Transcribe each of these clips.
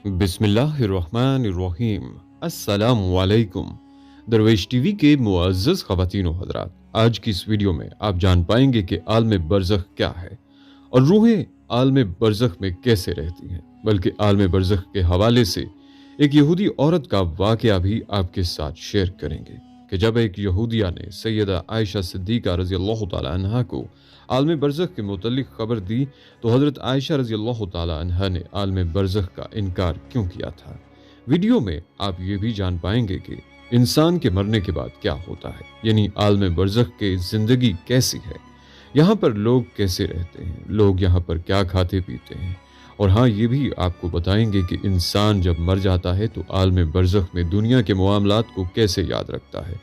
बिस्मिल्लाहिर्रहमानिर्रहीम। अस्सलामु अलैकुम। दरवेश टीवी के मुअज़्ज़ज़ ख़वातीन व हज़रात, आज की इस वीडियो में आप जान पाएंगे कि आलम बरज़ख क्या है और रूहें आलम बरज़ख में कैसे रहती हैं। बल्कि आलम बरज़ख के हवाले से एक यहूदी औरत का वाक़या भी आपके साथ शेयर करेंगे कि जब एक यहूदिया ने सैयदा आयशा सिद्दीक़ा रज़ियल्लाहु ताला अन्हा को आलम बरज़ख के मुतल्लिक़ ख़बर दी तो हज़रत आयशा रज़ियल्लाहु ताला अन्हा ने आलम बरज़ख का इनकार क्यों किया था। वीडियो में आप ये भी जान पाएंगे कि इंसान के मरने के बाद क्या होता है, यानी आलम बरज़ख के ज़िंदगी कैसी है, यहाँ पर लोग कैसे रहते हैं, लोग यहाँ पर क्या खाते पीते हैं। और हाँ, ये भी आपको बताएंगे कि इंसान जब मर जाता है तो आलम बरज़ख में दुनिया के मामलात को कैसे याद रखता है।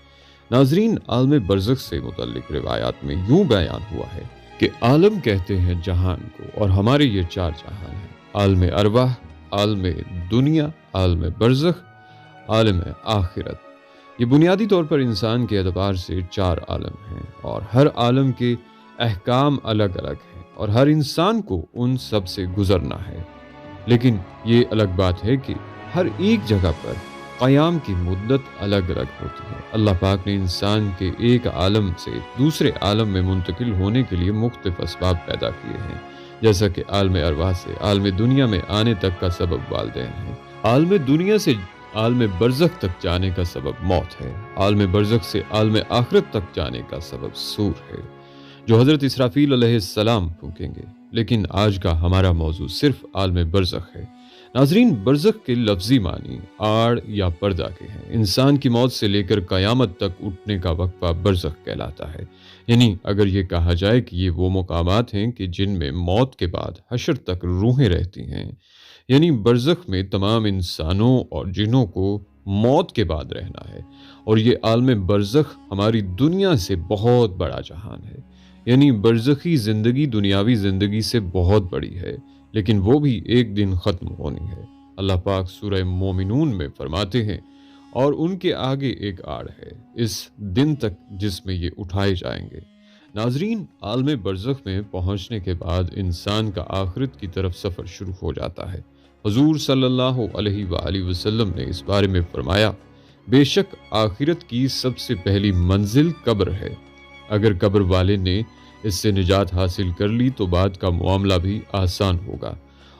नाज़रीन, आलम बरज़ख से मुतल्लिक़ रिवायात में यूँ बयान हुआ है कि आलम कहते हैं जहान को, और हमारे ये चार जहान हैं: आलम अरवाह, आलम दुनिया, आलम बरज़ख, आलम आखिरत। ये बुनियादी तौर पर इंसान के एतबार से चार आलम हैं और हर आलम के अहकाम अलग अलग हैं और हर इंसान को उन सब से गुजरना है। लेकिन ये अलग बात है कि हर एक जगह पर क़याम की मुद्दत अलग अलग होती है। अल्लाह पाक ने इंसान के एक आलम से दूसरे आलम में मुंतकिल होने के लिए मुख्तलिफ असबाब पैदा किए हैं, जैसा कि आलम अरवाह से आलम दुनिया में आने तक का सबब वालिदैन है। आलम दुनिया से आलम बरज़ख तक जाने का सबब मौत है। आलम बरज़ख से आलम आखिरत तक जाने का सबब सूर है, जो हज़रत इसराफील अलैहिस्सलाम फूकेंगे। लेकिन आज का हमारा मौजू सिर्फ आलम बरज़ख है। नाज़रीन, बरज़ख के लफ्ज़ी मानी आड़ या पर्दा के हैं। इंसान की मौत से लेकर क़यामत तक उठने का वक्फ़ा बरज़ख कहलाता है। यानी अगर ये कहा जाए कि ये वो मकामात हैं कि जिनमें मौत के बाद हशर तक रूहें रहती हैं, यानी बरज़ख में तमाम इंसानों और जिन्नों को मौत के बाद रहना है। और ये आलम बरज़ख हमारी दुनिया से बहुत बड़ा जहान है। यानी बरज़खी ज़िंदगी दुनियावी ज़िंदगी से बहुत बड़ी है, लेकिन वो भी एक दिन ख़त्म होनी है। अल्लाह पाक सूरह मोमिनून में फरमाते हैं, और उनके आगे एक आड़ है इस दिन तक जिसमें ये उठाए जाएंगे। नाज़रीन, आलम बरज़ख में पहुँचने के बाद इंसान का आखिरत की तरफ सफ़र शुरू हो जाता है। हुज़ूर सल्लल्लाहु अलैहि वसल्लम ने इस बारे में फरमाया, बेशक आखिरत की सबसे पहली मंजिल कब्र है। अगर कब्र वाले ने इससे निजात हासिल कर ली तो बाद का मामला भी आसान होगा,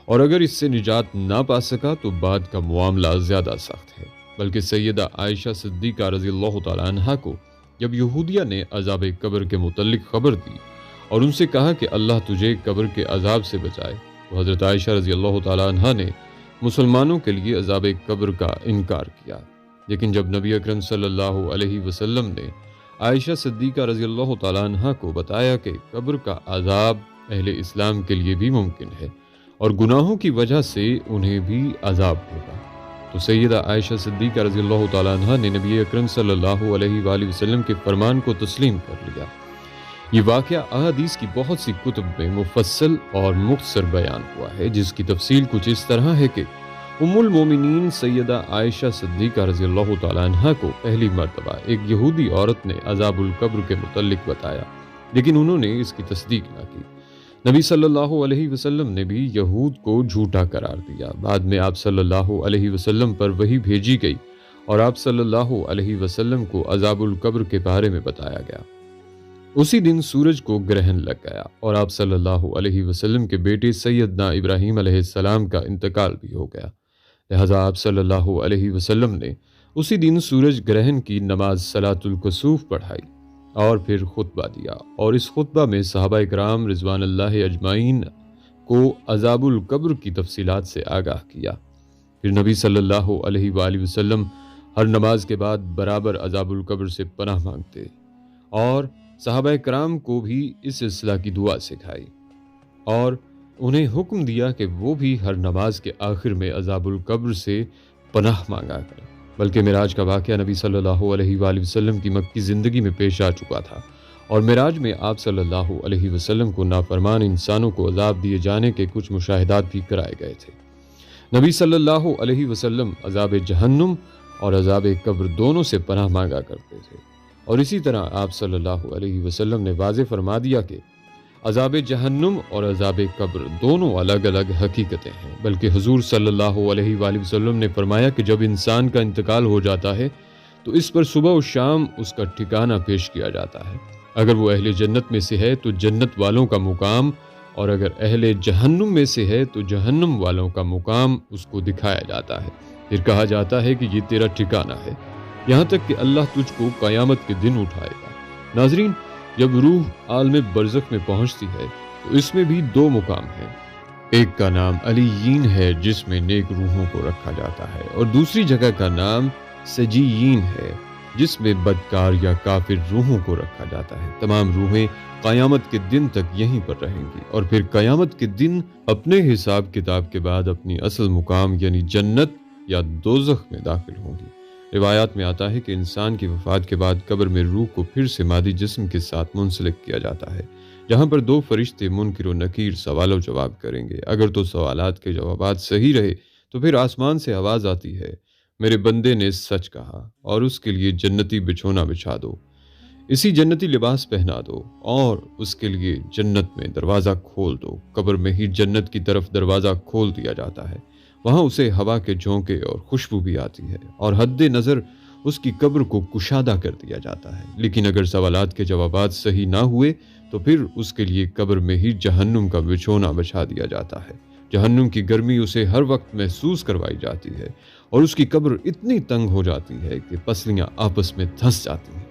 और अगर इससे निजात ना पा सका तो बाद का मामला ज़्यादा सख्त है। बल्कि सैयदा आयशा सिद्दीक़ा रज़ियल्लाहु ताला अन्हा को जब यहूदिया ने अज़ाब कब्र के मुतल्लिक़ ख़बर दी और उनसे कहा कि अल्लाह तुझे कब्र के अज़ाब से बचाए, तो हज़रत आयशा रज़ियल्लाहु ताला अन्हा ने मुसलमानों के लिए अज़ाब कब्र का इनकार किया। लेकिन जब नबी अकरम सल्लल्लाहु अलैहि वसल्लम ने आयशा सिद्दीक़ा रज़ियल्लाहु ताला अन्हा को बताया कि कब्र का अज़ाब अहले इस्लाम के लिए भी मुमकिन है और गुनाहों की वजह से उन्हें भी अज़ाब होगा, तो सैयदा आयशा सिद्दीक़ा रज़ियल्लाहु ताला अन्हा ने नबी अकरम सल्लल्लाहु अलैहि वसल्लम के फरमान को तस्लीम कर लिया। ये वाक़या अहादीस की बहुत सी कुतुब में मुफस्सल और मुख्तसर बयान हुआ है, जिसकी तफसील कुछ इस तरह है कि उम्मुल मोमिनीन सैयदा आयशा सिद्दीक़ा रज़ियल्लाहु ताला अन्हा को पहली मर्तबा एक यहूदी औरत ने अज़ाबुल कब्र के मुतल्लिक़ बताया, लेकिन उन्होंने इसकी तस्दीक न की। नबी सल्लल्लाहु अलैहि वसल्लम ने भी यहूद को झूठा करार दिया। बाद में आप सल्लल्लाहु अलैहि वसल्लम पर वही भेजी गई और आप सल्लल्लाहु अलैहि वसल्लम को अज़ाबुल कब्र के बारे में बताया गया। उसी दिन सूरज को ग्रहण लग गया और आप सल्लल्लाहु अलैहि वसल्लम के बेटे सैयदना इब्राहीम अलैहिस्सलाम का इंतकाल भी हो गया। लिहाजा आप सल्लल्लाहु अलैहि वसल्लम ने उसी दिन सूरज ग्रहण की नमाज सलातुल कुसूफ पढ़ाई और फिर खुतबा दिया, और इस खुतबा में सहाबा इकराम रिज़वानुल्लाह अजमाइन को अज़ाबुल कब्र की तफसीलात से आगाह किया। फिर नबी सल्लल्लाहु अलैहि वसल्लम हर नमाज के बाद बराबर अज़ाबुल कब्र से पनाह मांगते और सहाबा इकराम को भी इस सिलसिला की दुआ सिखाई और उन्हें हुक्म दिया कि वो भी हर नमाज के आखिर में अज़ाबुल कब्र से पनाह मांगा करें। बल्कि मिराज का वाक़या नबी सल्लल्लाहु अलैहि वसल्लम की मक्की ज़िंदगी में पेश आ चुका था और मिराज में आप सल्लल्लाहु अलैहि वसल्लम को नाफरमान इंसानों को अज़ाब दिए जाने के कुछ मुशाहिदात भी कराए गए थे। नबी सल्लल्लाहु अलैहि वसल्लम अज़ाब जहन्नुम और अज़ाब कब्र दोनों से पनाह मांगा करते थे, और इसी तरह आप सल्लल्लाहु अलैहि वसल्लम ने वाज़े फरमा दिया कि عذاب جہنم اور عذاب قبر دونوں الگ الگ حقیقتیں ہیں، بلکہ حضور صلی اللہ علیہ وآلہ وسلم نے فرمایا کہ جب انسان کا انتقال ہو جاتا ہے تو اس پر صبح و شام اس کا ٹھکانہ پیش کیا جاتا ہے۔ اگر وہ اہل جنت میں سے ہے تو جنت والوں کا مقام، اور اگر اہل جہنم میں سے ہے تو جہنم والوں کا مقام اس کو دکھایا جاتا ہے۔ پھر کہا جاتا ہے کہ یہ تیرا ٹھکانہ ہے، یہاں تک کہ اللہ تجھ کو قیامت کے دن اٹھائے گا۔ ناظرین، جب روح عالم برزخ میں پہنچتی ہے تو اس میں بھی دو مقام ہیں۔ ایک کا نام علیین ہے جس میں نیک روحوں کو رکھا جاتا ہے، اور دوسری جگہ کا نام سجیین ہے جس میں بدکار یا کافر روحوں کو رکھا جاتا ہے۔ تمام روحیں قیامت کے دن تک یہیں پر رہیں گی، اور پھر قیامت کے دن اپنے حساب کتاب کے بعد اپنی اصل مقام یعنی جنت یا دوزخ میں داخل ہوں گی۔ روایات میں آتا ہے کہ انسان کی وفات کے بعد قبر میں روح کو پھر سے مادی جسم کے ساتھ منسلک کیا جاتا ہے، جہاں پر دو فرشتے منکر و نکیر سوال و جواب کریں گے۔ اگر تو سوالات کے جوابات صحیح رہے تو پھر آسمان سے آواز آتی ہے، میرے بندے نے سچ کہا، اور اس کے لیے جنتی بچھونا بچھا دو، اسی جنتی لباس پہنا دو، اور اس کے لیے جنت میں دروازہ کھول دو۔ قبر میں ہی جنت کی طرف دروازہ کھول دیا جاتا ہے، وہاں اسے ہوا کے جھونکے اور خوشبو بھی آتی ہے، اور حد نظر اس کی قبر کو کشادہ کر دیا جاتا ہے۔ لیکن اگر سوالات کے جوابات صحیح نہ ہوئے تو پھر اس کے لیے قبر میں ہی جہنم کا بچھونا بچھا دیا جاتا ہے۔ جہنم کی گرمی اسے ہر وقت محسوس کروائی جاتی ہے، اور اس کی قبر اتنی تنگ ہو جاتی ہے کہ پسلیاں آپس میں دھس جاتی ہیں۔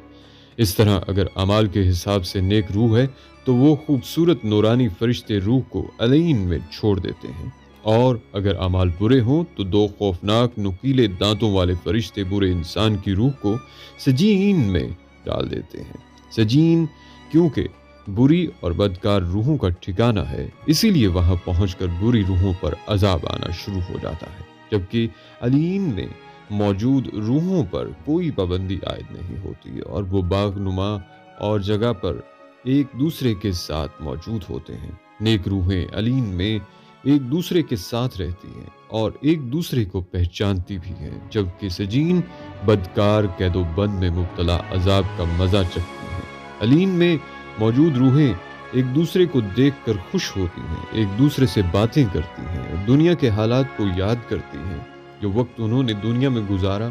اس طرح اگر اعمال کے حساب سے نیک روح ہے تو وہ خوبصورت نورانی فرشتے روح کو علین میں چھوڑ دیتے ہیں، اور اگر اعمال برے ہوں تو دو خوفناک نکیلے دانتوں والے فرشتے برے انسان کی روح کو سجین میں ڈال دیتے ہیں۔ سجین کیونکہ بری اور بدکار روحوں کا ٹھکانہ ہے، اسی لیے وہاں پہنچ کر بری روحوں پر عذاب آنا شروع ہو جاتا ہے، جبکہ علین میں موجود روحوں پر کوئی پابندی عائد نہیں ہوتی، اور وہ باغ نما اور جگہ پر ایک دوسرے کے ساتھ موجود ہوتے ہیں۔ نیک روحیں علین میں ایک دوسرے کے ساتھ رہتی ہیں اور ایک دوسرے کو پہچانتی بھی ہیں، جبکہ سجین بدکار قید و بند میں مبتلا عذاب کا مزہ چکھتی ہیں۔ علین میں موجود روحیں ایک دوسرے کو دیکھ کر خوش ہوتی ہیں، ایک دوسرے سے باتیں کرتی ہیں، دنیا کے حالات کو یاد کرتی ہیں جو وقت انہوں نے دنیا میں گزارا،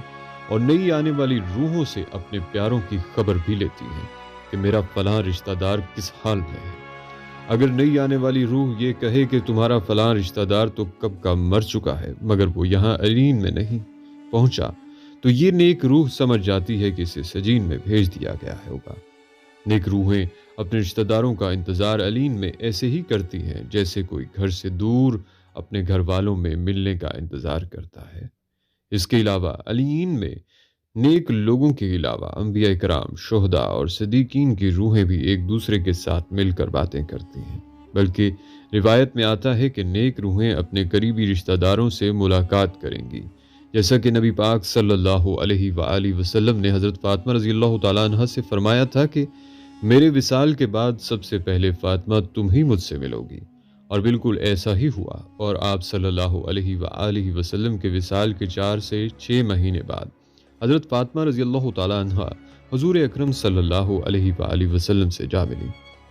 اور نئی آنے والی روحوں سے اپنے پیاروں کی خبر بھی لیتی ہیں کہ میرا فلاں رشتہ دار کس حال میں ہے۔ اگر نئی آنے والی روح یہ کہے کہ تمہارا فلاں رشتہ دار تو کب کا مر چکا ہے مگر وہ یہاں علین میں نہیں پہنچا، تو یہ نیک روح سمجھ جاتی ہے کہ اسے سجین میں بھیج دیا گیا ہوگا۔ نیک روحیں اپنے رشتہ داروں کا انتظار علین میں ایسے ہی کرتی ہیں جیسے کوئی گھر سے دور اپنے گھر والوں میں ملنے کا انتظار کرتا ہے۔ اس کے علاوہ علین میں نیک لوگوں کے علاوہ انبیاء کرام، شہداء اور صدیقین کی روحیں بھی ایک دوسرے کے ساتھ مل کر باتیں کرتی ہیں، بلکہ روایت میں آتا ہے کہ نیک روحیں اپنے قریبی رشتہ داروں سے ملاقات کریں گی، جیسا کہ نبی پاک صلی اللہ علیہ وآلہ وسلم نے حضرت فاطمہ رضی اللہ تعالیٰ عنہ سے فرمایا تھا کہ میرے وصال کے بعد سب سے پہلے فاطمہ تم ہی مجھ سے ملو گی، اور بالکل ایسا ہی ہوا، اور آپ صلی اللہ علیہ وآلہ وسلم کے وصال کے 4 سے 6 مہینے بعد حضرت فاطمہ رضی اللہ تعالیٰ عنہ حضور اکرم صلی اللہ علیہ وآلہ وسلم سے جا ملی۔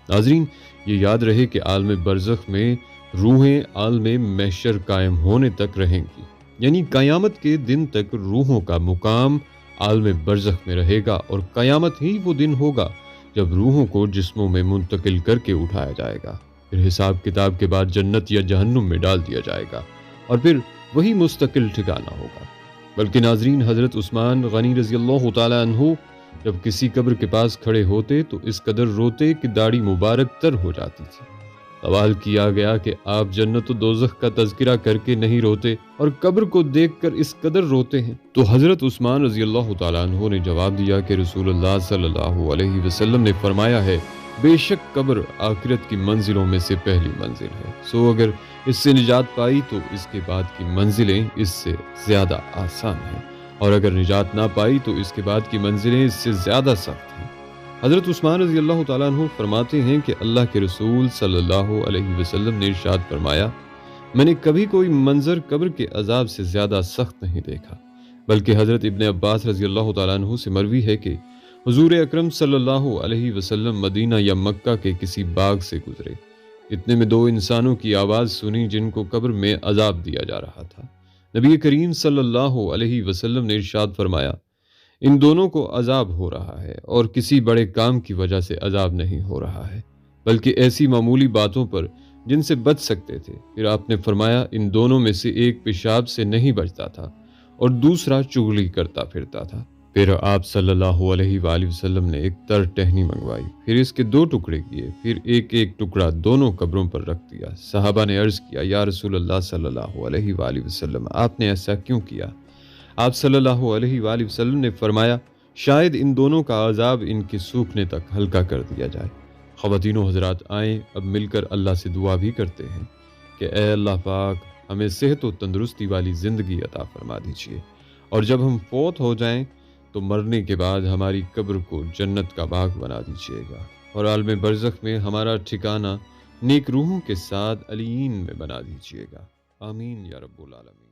ناظرین، یہ یاد رہے کہ عالم برزخ میں روحیں عالم محشر قائم ہونے تک رہیں گی، یعنی قیامت کے دن تک روحوں کا مقام عالم برزخ میں رہے گا، اور قیامت ہی وہ دن ہوگا جب روحوں کو جسموں میں منتقل کر کے اٹھایا جائے گا، پھر حساب کتاب کے بعد جنت یا جہنم میں ڈال دیا جائے گا، اور پھر وہی مستقل ٹھکانہ ہوگا۔ بلکہ ناظرین، حضرت عثمان غنی رضی اللہ تعالیٰ عنہ جب کسی قبر کے پاس کھڑے ہوتے تو اس قدر روتے کہ داڑھی مبارک تر ہو جاتی تھی۔ سوال کیا گیا کہ آپ جنت و دوزخ کا تذکرہ کر کے نہیں روتے اور قبر کو دیکھ کر اس قدر روتے ہیں؟ تو حضرت عثمان رضی اللہ تعالیٰ عنہ نے جواب دیا کہ رسول اللہ صلی اللہ علیہ وسلم نے فرمایا ہے، بے شک قبر آخرت کی منزلوں میں سے پہلی منزل ہے، سو اگر اس سے نجات پائی تو اس کے بعد کی منزلیں اس سے زیادہ آسان ہیں، اور اگر نجات نہ پائی تو اس کے بعد کی منزلیں اس سے زیادہ سخت ہیں۔ حضرت عثمان رضی اللہ تعالیٰ عنہ فرماتے ہیں کہ اللہ کے رسول صلی اللہ علیہ وسلم نے ارشاد فرمایا، میں نے کبھی کوئی منظر قبر کے عذاب سے زیادہ سخت نہیں دیکھا۔ بلکہ حضرت ابن عباس رضی اللہ تعالیٰ عنہ سے مروی ہے کہ हुजूर अकरम सल्लल्लाहु अलैहि वसल्लम मदीना या मक्का के किसी बाग से गुजरे। इतने में दो इंसानों की आवाज़ सुनी जिनको कब्र में अजाब दिया जा रहा था। नबी करीम सल्लल्लाहु अलैहि वसल्लम ने इरशाद फरमाया, इन दोनों को अजाब हो रहा है और किसी बड़े काम की वजह से अजाब नहीं हो रहा है, बल्कि ऐसी मामूली बातों पर जिनसे बच सकते थे। फिर आपने फरमाया, इन दोनों में से एक पेशाब से नहीं बचता था और दूसरा चुगली करता फिरता था। फिर आप सल्लल्लाहु अलैहि वसल्लम ने एक तर टहनी मंगवाई, फिर इसके दो टुकड़े किए, फिर एक एक टुकड़ा दोनों कब्रों पर रख दिया। सहाबा ने अर्ज किया, या रसूल अल्लाह सल्लल्लाहु अलैहि वसल्लम, आपने ऐसा क्यों किया? आप सल्लल्लाहु अलैहि वसल्लम ने फरमाया, शायद इन दोनों का अजाब इनके सूखने तक हल्का कर दिया जाए। ख़वातीनो हज़रात, आएँ अब मिलकर अल्लाह से दुआ भी करते हैं कि ए अल्लाह पाक, हमें सेहत व तंदुरुस्ती वाली ज़िंदगी अता फरमा दीजिए, और जब हम फौत हो जाएं तो मरने के बाद हमारी कब्र को जन्नत का बाग बना दीजिएगा, और आलम बरज़ख में हमारा ठिकाना नेक रूहों के साथ अलीन में बना दीजिएगा। आमीन या रब्बुल आलमीन।